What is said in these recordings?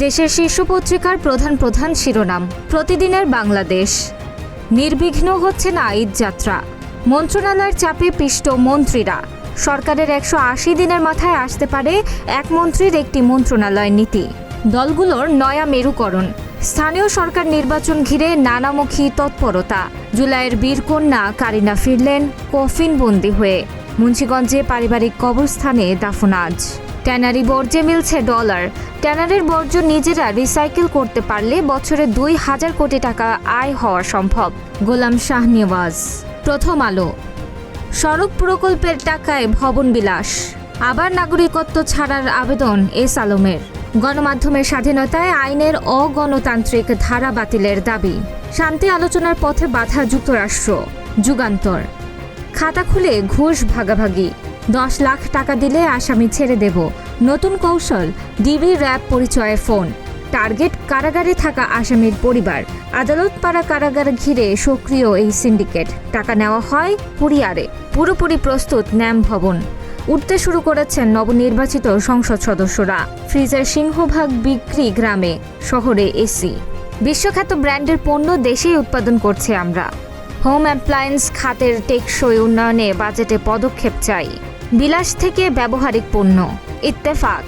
দেশের শীর্ষ পত্রিকার প্রধান প্রধান শিরোনাম। প্রতিদিনের বাংলাদেশ। নির্বিঘ্ন হচ্ছে না ঈদযাত্রা। মন্ত্রণালয়ের চাপে পিষ্ট মন্ত্রীরা। সরকারের 180 দিনের মাথায় আসতে পারে এক মন্ত্রীর একটি মন্ত্রণালয় নীতি। দলগুলোর নয়া মেরুকরণ। স্থানীয় সরকার নির্বাচন ঘিরে নানামুখী তৎপরতা। জুলাইয়ের বীরকন্যা কারিনা ফিরলেন কফিনবন্দি হয়ে। মুন্সিগঞ্জে পারিবারিক কবরস্থানে দাফন আজ। ট্যানারি বর্জ্যে মিলছে ডলার। ট্যানারির বর্জ্য নিজেরা রিসাইকেল করতে পারলে বছরে 2000 কোটি টাকা আয় হওয়া সম্ভব। গোলাম শাহনেওয়াজ। প্রথম আলো। সড়ক প্রকল্পের টাকায় ভবন বিলাস। আবার নাগরিকত্ব ছাড়ার আবেদন এস আলমের। গণমাধ্যমের স্বাধীনতায় আইনের অগণতান্ত্রিক ধারা বাতিলের দাবি। শান্তি আলোচনার পথে বাধা যুক্তরাষ্ট্র। যুগান্তর। খাতা খুলে ঘুষ ভাগাভাগি। 10 লাখ টাকা দিলে আসামি ছেড়ে দেব। নতুন কৌশল, ডিবি র্যাব পরিচয়ে ফোন। টার্গেট কারাগারে থাকা আসামির পরিবার। আদালত পাড়া কারাগার ঘিরে সক্রিয় এই সিন্ডিকেট। টাকা নেওয়া হয় কুরিয়ারে। পুরোপুরি প্রস্তুত ন্যাম ভবন। উঠতে শুরু করেছেন নবনির্বাচিত সংসদ সদস্যরা। ফ্রিজের সিংহভাগ বিক্রি গ্রামে, শহরে এসি। বিশ্বখ্যাত ব্র্যান্ডের পণ্য দেশেই উৎপাদন করছে আমরা। হোম অ্যাপ্লায়েন্স খাতের টেকসই উন্নয়নে বাজেটে পদক্ষেপ চাই। বিলাস থেকে ব্যবহারিক পণ্য। ইত্তেফাক।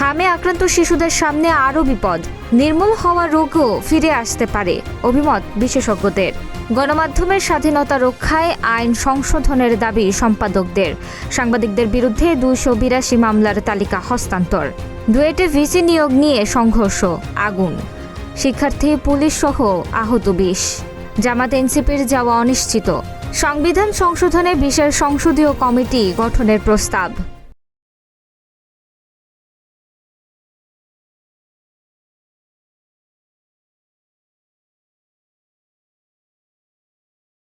হামে আক্রান্ত শিশুদের সামনে আরও বিপদ। নির্মূল হওয়া রোগও ফিরে আসতে পারে, অভিমত বিশেষজ্ঞদের। গণমাধ্যমের স্বাধীনতা রক্ষায় আইন সংশোধনের দাবি সম্পাদকদের। সাংবাদিকদের বিরুদ্ধে 282 মামলার তালিকা হস্তান্তর। ডুয়েটে ভিসি নিয়োগ নিয়ে সংঘর্ষ, আগুন। শিক্ষার্থী, পুলিশ সহ আহত 20। জামাত এনসিপির যাওয়া অনিশ্চিত। সংবিধান সংশোধনে বিশেষ সংসদীয় কমিটি গঠনের প্রস্তাব।